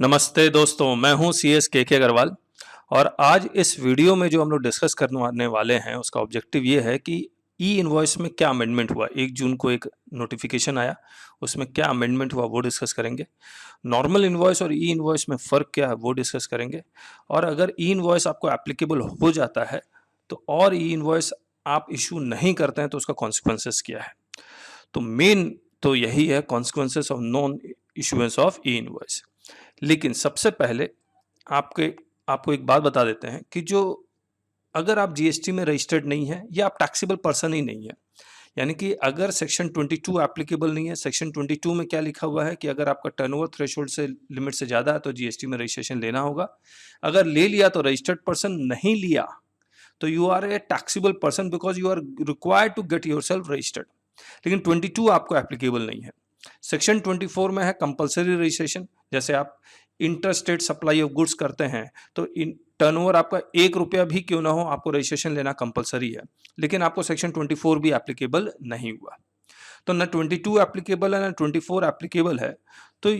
नमस्ते दोस्तों, मैं हूं CS के अग्रवाल और आज इस वीडियो में जो हम लोग डिस्कस करने वाले हैं उसका ऑब्जेक्टिव ये है कि ई इनवॉइस में क्या अमेंडमेंट हुआ। 1 जून को एक नोटिफिकेशन आया, उसमें क्या अमेंडमेंट हुआ वो डिस्कस करेंगे। नॉर्मल इनवॉइस और ई इनवॉइस में फ़र्क क्या है वो डिस्कस करेंगे। और अगर ई इनवॉइस आपको एप्लीकेबल हो जाता है तो और ई इनवॉइस आप इशू नहीं करते हैं तो उसका कॉन्सिक्वेंसेस क्या है। तो मेन तो यही है, consequences of non issuance of E invoice. लेकिन सबसे पहले आपके आपको एक बात बता देते हैं कि जो अगर आप जीएसटी में रजिस्टर्ड नहीं है या आप टैक्सेबल पर्सन ही नहीं है, यानी कि अगर सेक्शन 22 एप्लीकेबल नहीं है। सेक्शन 22 में क्या लिखा हुआ है कि अगर आपका टर्नओवर थ्रेशोल्ड से लिमिट से ज़्यादा है तो जीएसटी में रजिस्ट्रेशन लेना होगा। अगर ले लिया तो रजिस्टर्ड पर्सन, नहीं लिया तो you are a taxable person because you are required to get yourself registered. लेकिन 22 आपको एप्लीकेबल नहीं है। सेक्शन 24 में है कंपलसरी रजिस्ट्रेशन। जैसे आप inter state supply of goods करते हैं तो इन टर्नओवर आपका 1 रुपया भी क्यों ना हो आपको रजिस्ट्रेशन लेना कंपलसरी है। लेकिन आपको सेक्शन 24 भी एप्लीकेबल नहीं हुआ। तो ना 22 एप्लीकेबल है ना 24 एप्लीकेबल है। तो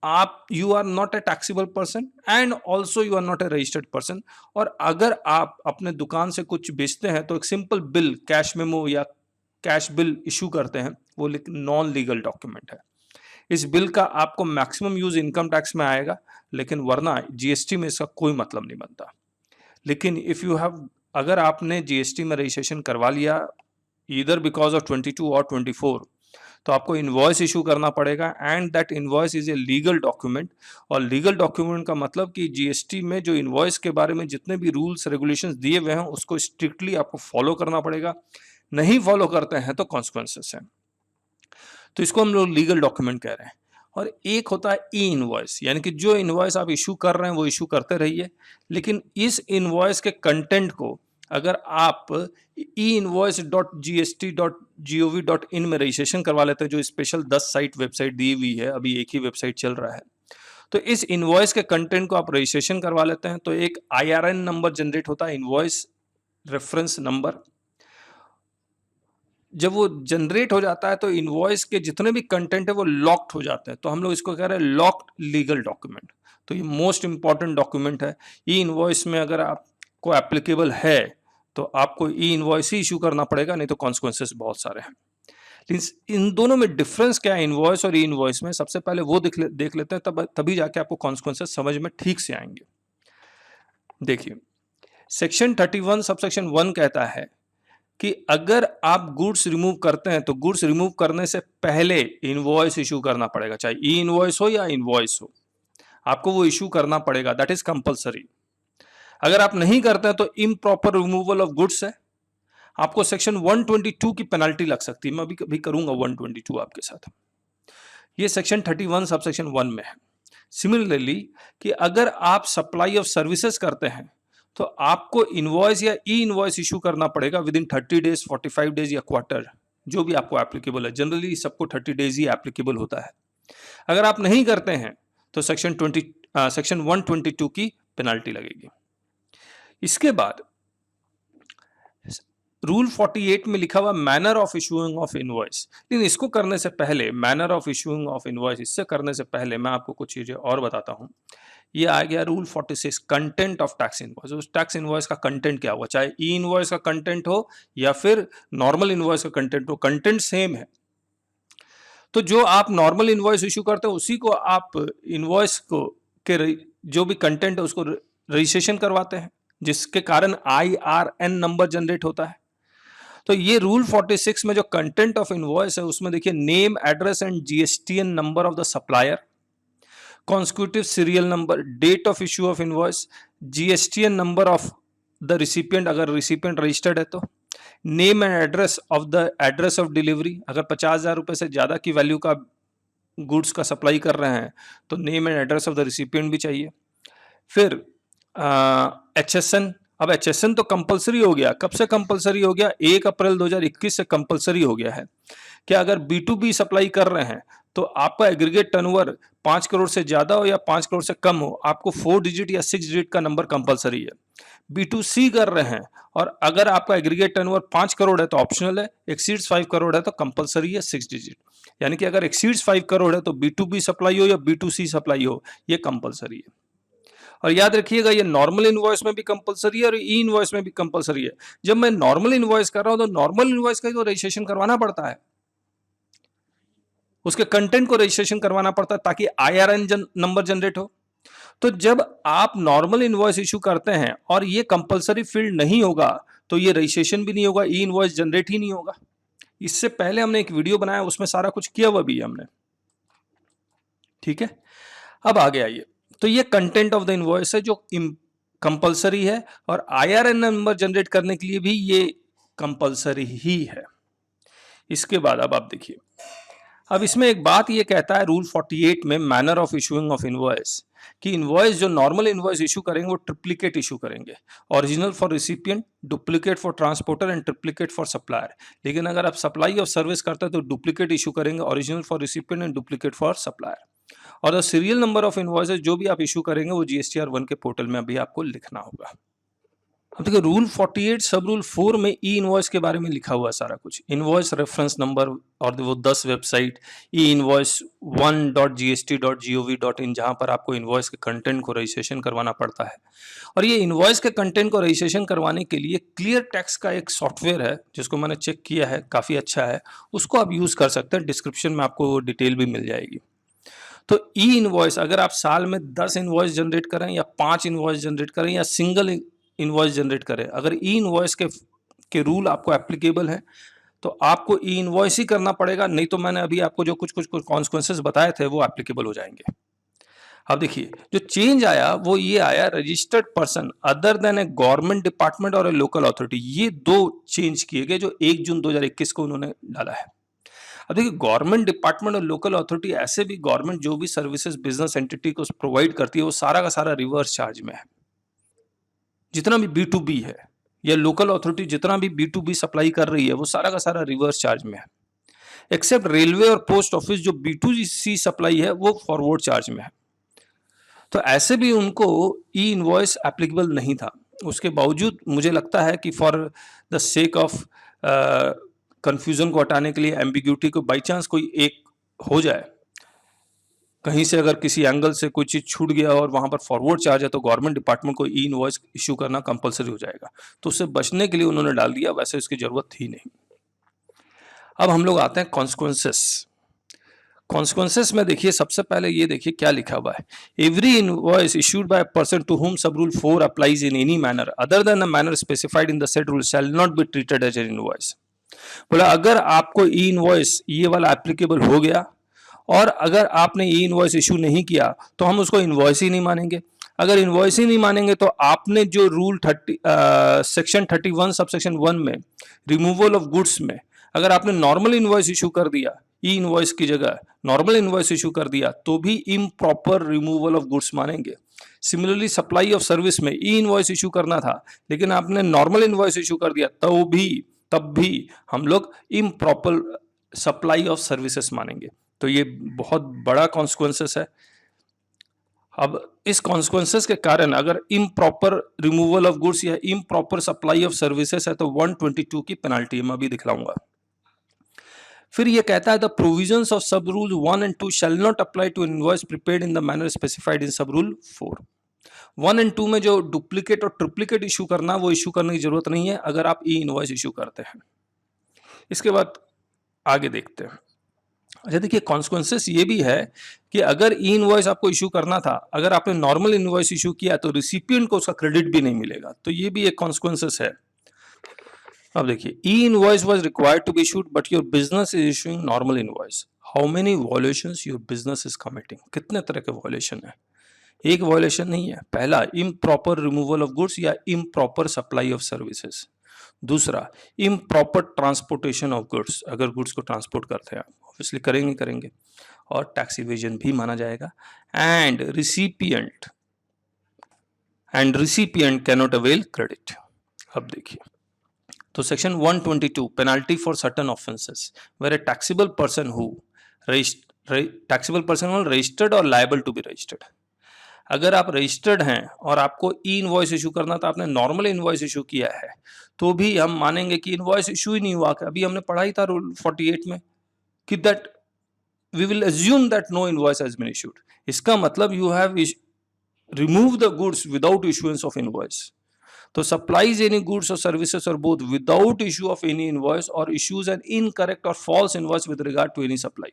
आप you are not a taxable person and also you are not a registered person. और अगर आप अपने दुकान से कुछ बेचते हैं तो एक सिंपल बिल, कैश मेमो या कैश बिल इशू करते हैं, वो नॉन लीगल डॉक्यूमेंट है। इस बिल का आपको मैक्सिमम यूज इनकम टैक्स में आएगा, लेकिन वरना जीएसटी में इसका कोई मतलब नहीं बनता। लेकिन इफ यू हैव, अगर आपने जीएसटी में रजिस्ट्रेशन करवा लिया ईदर बिकॉज ऑफ 22 और 24, तो आपको इनवॉइस इशू करना पड़ेगा and that invoice is a legal document. और लीगल डॉक्यूमेंट का मतलब कि जीएसटी में जो इनवॉइस के बारे में जितने भी रूल्स रेगुलेशंस दिए हुए हैं उसको स्ट्रिक्टली आपको फॉलो करना पड़ेगा। नहीं फॉलो करते हैं तो कॉन्सिक्वेंसेस हैं। तो इसको हम लोग लीगल डॉक्यूमेंट कह रहे हैं। और एक होता है ई इनवॉइस, यानी कि जो इनवॉइस आप इशू कर रहे हैं वो इशू करते रहिए, लेकिन इस इनवॉइस के कंटेंट को अगर आप e-invoice.gst.gov.in में रजिस्ट्रेशन करवा लेते हैं, जो स्पेशल 10 साइट वेबसाइट दी हुई है, अभी एक ही वेबसाइट चल रहा है, तो इस इनवॉइस के कंटेंट को आप रजिस्ट्रेशन करवा लेते हैं तो एक IRN नंबर जनरेट होता है, इनवॉइस रेफरेंस नंबर। जब वो जनरेट हो जाता है तो इनवॉइस के जितने भी कंटेंट है वो लॉक्ड हो जाते हैं, तो हम लोग इसको कह रहे हैं लॉक्ड लीगल डॉक्यूमेंट। तो ये मोस्ट इंपॉर्टेंट डॉक्यूमेंट है। ई इनवॉइस में अगर आपको एप्लीकेबल है तो आपको ई इनवॉइस ही इशू करना पड़ेगा, नहीं तो कॉन्सिक्वेंसेस बहुत सारे हैं। लेकिन इन दोनों में डिफरेंस क्या है, इनवॉइस और ई इनवॉइस में, सबसे पहले वो देख लेते हैं, तभी जाके आपको कॉन्सिक्वेंसेस समझ में ठीक से आएंगे। देखिए, सेक्शन 31 सबसेक्शन 1 कहता है कि अगर आप गुड्स रिमूव करते हैं तो गुड्स रिमूव करने से पहले इनवॉइस इशू करना पड़ेगा, चाहे ई इनवॉइस हो या इनवॉइस हो, आपको वो इशू करना पड़ेगा, दैट इज कंपलसरी। अगर आप नहीं करते हैं तो इम्प्रॉपर रिमूवल ऑफ गुड्स है, आपको सेक्शन 122 की पेनल्टी लग सकती है। मैं अभी करूंगा 122 आपके साथ। ये सेक्शन 31 सबसेक्शन 1 में है। सिमिलरली कि अगर आप सप्लाई ऑफ सर्विसेज करते हैं तो आपको इनवॉइस या ई इनवॉइस इशू करना पड़ेगा विद इन 30 डेज, 45 डेज या क्वार्टर, जो भी आपको एप्लीकेबल है। जनरली सबको 30 डेज ही एप्लीकेबल होता है। अगर आप नहीं करते हैं तो सेक्शन 122 की पेनल्टी लगेगी। इसके बाद रूल 48 में लिखा हुआ manner of issuing of invoice. लेकिन इसको करने से पहले, manner of issuing of invoice, इससे करने से पहले मैं आपको कुछ चीजें और बताता हूं। ये आ गया rule 46, content of tax invoice. उस टैक्स इनवॉइस का कंटेंट क्या हुआ, चाहे ई इनवॉइस का कंटेंट हो या फिर नॉर्मल इनवॉइस का कंटेंट हो, कंटेंट सेम है। तो जो आप नॉर्मल इनवॉइस इशू करते हो उसी को आप इनवॉइस को के जो भी कंटेंट है उसको रजिस्ट्रेशन करवाते हैं, जिसके कारण IRN नंबर जनरेट होता है। तो ये रूल 46 में जो कंटेंट ऑफ इनवॉइस है उसमें देखिए, name, address and GSTN number of the supplier, consecutive serial number, date of issue of invoice, GSTN number of the recipient अगर recipient registered है तो, name and address of the address of delivery, अगर 50,000 रुपए से ज़्यादा की value का goods का सप्लाई कर रहे हैं तो name and address of the recipient भी चाहिए। फिर HSN, अब HSN तो कंपलसरी हो गया। कब से कंपलसरी हो गया, 1 अप्रैल 2021 से कंपलसरी हो गया है कि अगर B2B सप्लाई कर रहे हैं तो आपका एग्रीगेट टर्नओवर 5 करोड़ से ज्यादा हो या 5 करोड़ से कम हो, आपको 4 डिजिट या 6 डिजिट का नंबर कंपलसरी है। B2C कर रहे हैं और अगर आपका एग्रीगेट टर्नओवर 5 करोड़ है तो ऑप्शनल है, एक्सीड्स 5 करोड़ है तो कंपलसरी है 6 डिजिट। यानी कि अगर एक्सीड्स 5 करोड़ है तो B2B सप्लाई हो या B2C सप्लाई हो, ये कंपलसरी है। और याद रखिएगा ये नॉर्मल इनवॉइस में भी कंपलसरी है और ई इनवॉइस में भी कंपलसरी है। जब मैं नॉर्मल इनवॉइस कर रहा हूं तो नॉर्मल इनवॉइस का तो रजिस्ट्रेशन करवाना पड़ता है, उसके कंटेंट को रजिस्ट्रेशन करवाना पड़ता है ताकि IRN नंबर जनरेट हो। तो जब आप नॉर्मल इनवॉइस इशू करते हैं और ये कंपलसरी फील्ड नहीं होगा तो ये रजिस्ट्रेशन भी नहीं होगा, ई इनवॉइस जनरेट ही नहीं होगा। इससे पहले हमने एक वीडियो बनाया, उसमें सारा कुछ किया हुआ भी है हमने, ठीक है। अब आगे आइए, तो ये कंटेंट ऑफ द इनवॉइस है जो कंपलसरी है और IRN नंबर जनरेट करने के लिए भी ये कंपलसरी ही है। इसके बाद अब आप देखिए, अब इसमें एक बात ये कहता है रूल 48 में manner of issuing of invoice, कि इनवॉइस जो नॉर्मल इनवॉइस इशू करेंगे वो ट्रिप्लिकेट इशू करेंगे, original for recipient, duplicate for transporter and triplicate for supplier. लेकिन अगर आप सप्लाई ऑफ सर्विस करते हैं तो डुप्लीकेट इशू करेंगे, original for recipient and duplicate for supplier. और the serial number of invoices जो भी आप इशू करेंगे वो GSTR 1 के पोर्टल में अभी आपको लिखना होगा। अब देखिए रूल 48 सब रूल 4 में ई इनवॉइस के बारे में लिखा हुआ है सारा कुछ, इनवॉइस रेफरेंस नंबर और वो 10 वेबसाइट ई इनवॉइस 1.gst.gov.in जहां पर आपको इनवॉइस के कंटेंट को रजिस्ट्रेशन करवाना पड़ता है। और ये इनवॉइस के कंटेंट को रजिस्ट्रेशन करवाने के लिए क्लियर टेक्स का एक सॉफ्टवेयर है जिसको मैंने चेक किया है, काफी अच्छा है, उसको आप यूज कर सकते हैं। डिस्क्रिप्शन में आपको डिटेल भी मिल जाएगी। तो ई इनवॉइस अगर आप साल में 10 इनवॉइस जनरेट करें या 5 इनवॉइस जनरेट करें या सिंगल इनवॉइस जनरेट करें, अगर ई इनवॉइस के रूल आपको एप्लीकेबल है तो आपको ई इनवॉइस ही करना पड़ेगा, नहीं तो मैंने अभी आपको जो कुछ कॉन्सिक्वेंसेस बताए थे वो एप्लीकेबल हो जाएंगे। अब देखिए जो चेंज आया वो ये आया, रजिस्टर्ड पर्सन अदर देन ए गवर्नमेंट डिपार्टमेंट और ए लोकल अथॉरिटी, ये 2 चेंज किए गए जो 1 जून 2021 को उन्होंने डाला है। अब देखिए गवर्नमेंट डिपार्टमेंट और लोकल अथॉरिटी, ऐसे भी गवर्नमेंट जो भी सर्विसेज बिजनेस एंटिटी को प्रोवाइड करती है वो सारा का सारा रिवर्स चार्ज में है। जितना भी B2B है या लोकल अथॉरिटी जितना भी B2B सप्लाई कर रही है वो सारा का सारा रिवर्स चार्ज में है, एक्सेप्ट रेलवे और पोस्ट ऑफिस जो B2C सप्लाई है वो फॉरवर्ड चार्ज में है। तो ऐसे भी उनको ई इनवॉइस एप्लीकेबल नहीं था। उसके बावजूद मुझे लगता है कि for the sake of confusion को हटाने के लिए, एम्बिग्यूटी को, बाई चांस कोई एक हो जाए, कहीं से अगर किसी एंगल से कोई चीज छूट गया और वहां पर फॉरवर्ड चार्ज है तो गवर्नमेंट डिपार्टमेंट को ई इनवॉइस इशू करना कंपलसरी हो जाएगा। तो उससे बचने के लिए उन्होंने डाल दिया, वैसे उसकी जरूरत थी नहीं। अब हम लोग आते हैं कॉन्सिक्वेंसेस। कॉन्सिक्वेंसेस में देखिए सबसे पहले ये देखिए क्या लिखा हुआ है, every invoice issued by a person to whom sub rule 4 applies in any manner other than the manner specified in the said rule shall not be treated as an invoice. बोला अगर आपको ई इनवॉइस ये वाला applicable हो गया और अगर आपने ई इनवॉइस इशू नहीं किया तो हम उसको इनवॉइस ही नहीं मानेंगे। अगर इनवॉइस ही नहीं मानेंगे तो आपने जो रूल सेक्शन 31 सबसेक्शन 1 में रिमूवल ऑफ गुड्स में अगर आपने नॉर्मल इनवॉइस इशू कर दिया, ई इनवॉइस की जगह नॉर्मल इनवॉइस इशू कर दिया, तो भी इम्प्रॉपर रिमूवल ऑफ गुड्स मानेंगे। सिमिलरली सप्लाई ऑफ सर्विस में ई इनवॉइस इशू करना था लेकिन आपने नॉर्मल इनवॉइस इशू कर दिया, तब भी हम लोग इम्प्रॉपर सप्लाई ऑफ सर्विसेज मानेंगे। तो ये बहुत बड़ा कॉन्सिक्वेंसेस है। अब इस कॉन्सिक्वेंसेस के कारण अगर इम्प्रॉपर रिमूवल ऑफ गुड्स या इम्प्रॉपर सप्लाई ऑफ सर्विसेज है तो 122 की पेनल्टी मैं अभी दिखलाऊंगा। फिर ये कहता है the provisions of sub rule 1 and 2 shall not apply to invoice prepared in the manner specified in sub rule 4। 1 and 2 में जो डुप्लीकेट और ट्रिप्लीकेट इशू करना वो इशू करने की जरूरत नहीं है अगर आप ई इनवॉइस इशू करते हैं। इसके बाद आगे देखते हैं। अच्छा देखिए कॉन्सिक्वेंसेस ये भी है कि अगर ई इनवॉइस आपको इशू करना था, अगर आपने नॉर्मल इनवॉइस इशू किया तो रिसिपिएंट को उसका क्रेडिट भी नहीं मिलेगा, तो ये भी एक कॉन्सिक्वेंसेस है। अब देखिए e invoice was required to be issued but your business is issuing normal invoice, how many violations your business is committing, कितने तरह के वायलेशन है। एक वायलेशन नहीं है, पहला इम्प्रॉपर रिमूवल ऑफ गुड्स या इम्प्रॉपर सप्लाई ऑफ सर्विसेज, दूसरा इम्प्रॉपर ट्रांसपोर्टेशन ऑफ गुड्स, अगर गुड्स को ट्रांसपोर्ट करते हैं आप ऑब्वियसली करेंगे, और टैक्स इवेजन भी माना जाएगा। And recipient can not avail credit. अब देखिए तो section 122 penalty for certain offences where a taxable person registered और लायबल टू बी रजिस्टर्ड। अगर आप रजिस्टर्ड हैं और आपको ई इनवॉइस इशू करना था, आपने नॉर्मल इनवॉइस इशू किया है, तो भी हम मानेंगे कि इनवॉइस इशू ही नहीं हुआ। अभी हमने पढ़ा ही था रूल 48 में कि that we will assume that no invoice has been issued. इसका मतलब you have removed the goods without issuance of invoice. तो supplies any goods or services or both without issue of any invoice or issues an incorrect or false invoice with regard to any supply.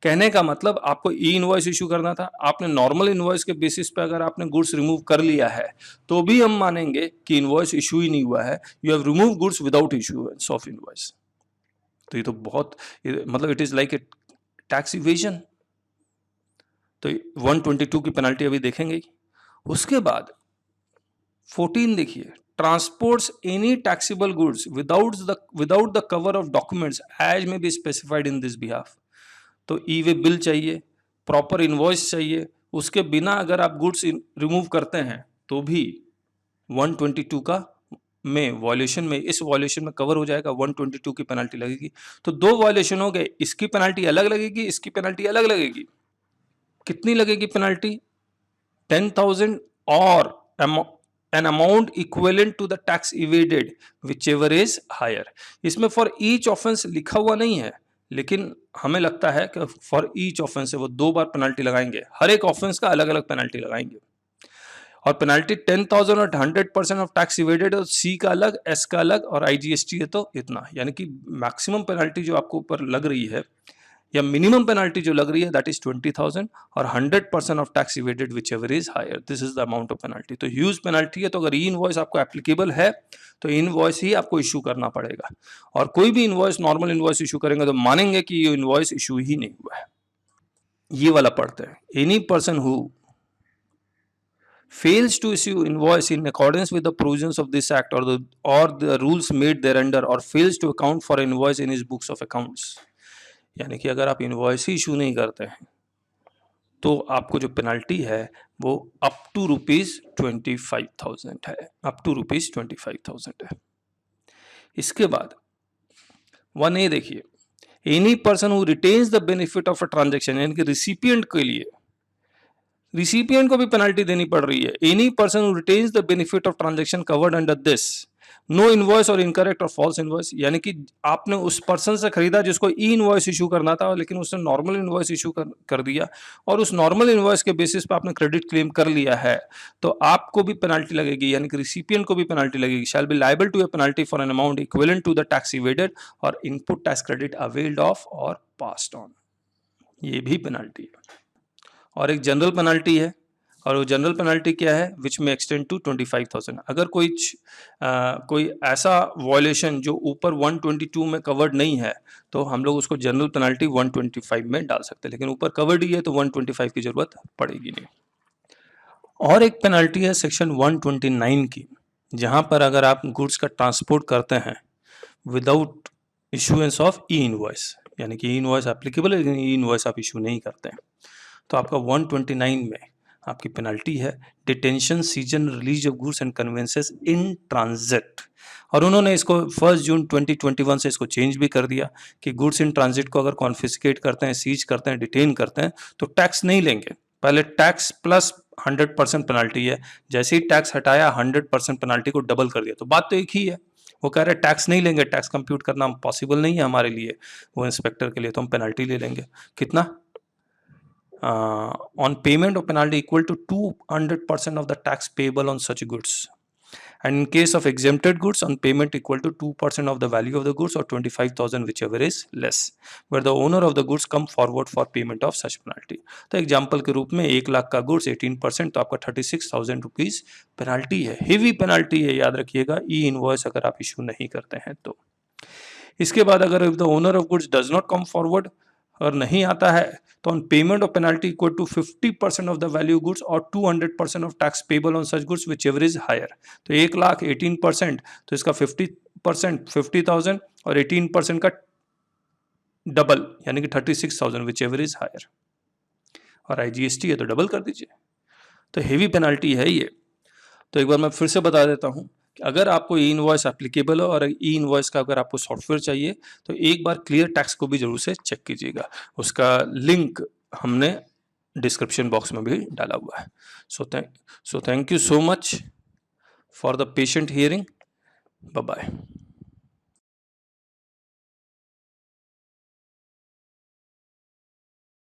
कहने का मतलब आपको ई invoice issue करना था, आपने normal invoice के basis पे अगर आपने गुड्स रिमूव कर लिया है तो भी हम मानेंगे कि इनवॉइस इशू ही नहीं हुआ है, you have remove goods without issuance of invoice. तो ये तो बहुत मतलब it is like a tax evasion. तो 122 की पेनल्टी अभी देखेंगे। उसके बाद 14 देखिए, transports any taxable goods without the cover of documents as may be specified in this behalf. तो ई वे बिल चाहिए, प्रॉपर इनवॉइस चाहिए, उसके बिना अगर आप गुड्स रिमूव करते हैं तो भी 122 का में वॉल्यूशन में इस वॉल्यूशन में कवर हो जाएगा, 122 की पेनल्टी लगेगी। तो दो वॉल्यूशन हो गए, इसकी पेनल्टी अलग लगेगी, इसकी पेनल्टी अलग लगेगी। कितनी लगेगी पेनल्टी? 10,000 और an amount equivalent to the tax evaded whichever is higher। इसमें फॉर ईच ऑफेंस लिखा हुआ नहीं है, लेकिन हमें लगता है कि फॉर ईच ऑफेंस से वो 2 बार पेनल्टी लगाएंगे, हर एक ऑफेंस का अलग अलग पेनल्टी लगाएंगे। और पेनल्टी 10,000 और 100% ऑफ टैक्स इवेडेड, और सी का अलग, एस का अलग, और IGST है तो इतना। यानी कि मैक्सिमम पेनल्टी जो आपको ऊपर लग रही है या मिनिमम पेनल्टी जो लग रही है दैट इज 20,000 और 100% of tax evaded whichever is higher, this is the amount of penalty. तो ह्यूज पेनल्टी है। तो अगर ई इनवॉइस आपको एप्लीकेबल है तो इनवॉइस ही आपको इशू करना पड़ेगा, और कोई भी इनवॉइस नॉर्मल इनवॉइस इशू करेंगे तो मानेंगे कि ये इनवॉइस इशू ही नहीं हुआ है। ये वाला पढ़ते हैं, any person who fails to issue invoice in accordance with the provisions of this act or the rules made thereunder or fails to account for invoice in his books of accounts। यानी कि अगर आप invoice ही issue नहीं करते हैं तो आपको जो पेनल्टी है वो अप टू ₹25,000 है, अप टू ₹25,000 है। इसके बाद 1A देखिए, any person who retains the benefit of a transaction, यानी कि रिसिपिएंट के लिए, रिसिपिएंट को भी पेनल्टी देनी पड़ रही है। Any person who retains the benefit of transaction covered under this, no invoice और इनकरेक्ट और फॉल्स इनवॉइस, यानी कि आपने उस पर्सन से खरीदा जिसको ई इनवॉइस इशू करना था, लेकिन उसने नॉर्मल इनवॉइस इशू कर दिया, और उस नॉर्मल इनवॉइस के बेसिस पे आपने क्रेडिट क्लेम कर लिया है, तो आपको भी पेनल्टी लगेगी, यानी कि रिसिपिएंट को भी पेनल्टी लगेगी। Shall be liable to a penalty for an amount equivalent to the tax evaded or input tax credit availed of or passed on, ये भी पेनल्टी है। और एक जनरल पेनल्टी है, और वो जनरल पेनल्टी क्या है? विच में एक्सटेंड टू 25,000। अगर कोई ऐसा वॉयलेशन जो ऊपर 122 में कवर्ड नहीं है तो हम लोग उसको जनरल पेनल्टी 125 में डाल सकते हैं, लेकिन ऊपर कवर्ड ही है तो 125 की जरूरत पड़ेगी नहीं। और एक पेनल्टी है सेक्शन 129 की, जहां पर अगर आप गुड्स का ट्रांसपोर्ट करते हैं without issuance of E invoice, यानी कि ई इनवॉइस एप्लीकेबल है लेकिन ई इनवॉइस आप इशू नहीं करते हैं, तो आपका 129 में आपकी पेनल्टी है detention, seizure, release of goods and conveyances in transit. और उन्होंने इसको 1 जून 2021 से इसको चेंज भी कर दिया कि गुड्स इन ट्रांजिट को अगर कॉन्फिस्केट करते हैं, सीज करते हैं, डिटेन करते हैं तो टैक्स नहीं लेंगे। पहले टैक्स प्लस 100% पेनल्टी है, जैसे ही टैक्स हटाया 100% पेनल्टी को डबल कर दिया। तो बात तो एक ही है, वो कह रहे टैक्स नहीं लेंगे, टैक्स कंप्यूट करना पॉसिबल नहीं है हमारे लिए, वो इंस्पेक्टर के लिए, तो हम पेनल्टी ले लेंगे। कितना? on payment of penalty equal to 200% of the tax payable on such goods, and in case of exempted goods on payment equal to 2% of the value of the goods or 25,000 whichever is less, where the owner of the goods come forward for payment of such penalty। तो example के रूप में 1 लाख का goods 18%, तो आपका 36,000 rupees penalty है, heavy penalty है, याद रखिएगा, ई इनवॉइस अगर आप इशू नहीं करते हैं तो। इसके बाद अगर the owner of goods does not come forward, और नहीं आता है, तो on payment of penalty equal to 50% of the value goods और 200% of tax payable on such goods whichever is higher. तो 1 लाख 18%, तो इसका 50% 50,000 और 18% का डबल यानी कि 36,000 विच एवर इज हायर, और IGST है तो डबल कर दीजिए। तो हेवी पेनल्टी है ये। तो एक बार मैं फिर से बता देता हूँ कि अगर आपको ई इनवॉइस एप्लीकेबल हो और ई इनवॉइस का अगर आपको सॉफ्टवेयर चाहिए तो एक बार क्लियर टैक्स को भी जरूर से चेक कीजिएगा, उसका लिंक हमने डिस्क्रिप्शन बॉक्स में भी डाला हुआ है। So thank you so much for the patient hearing. Bye bye.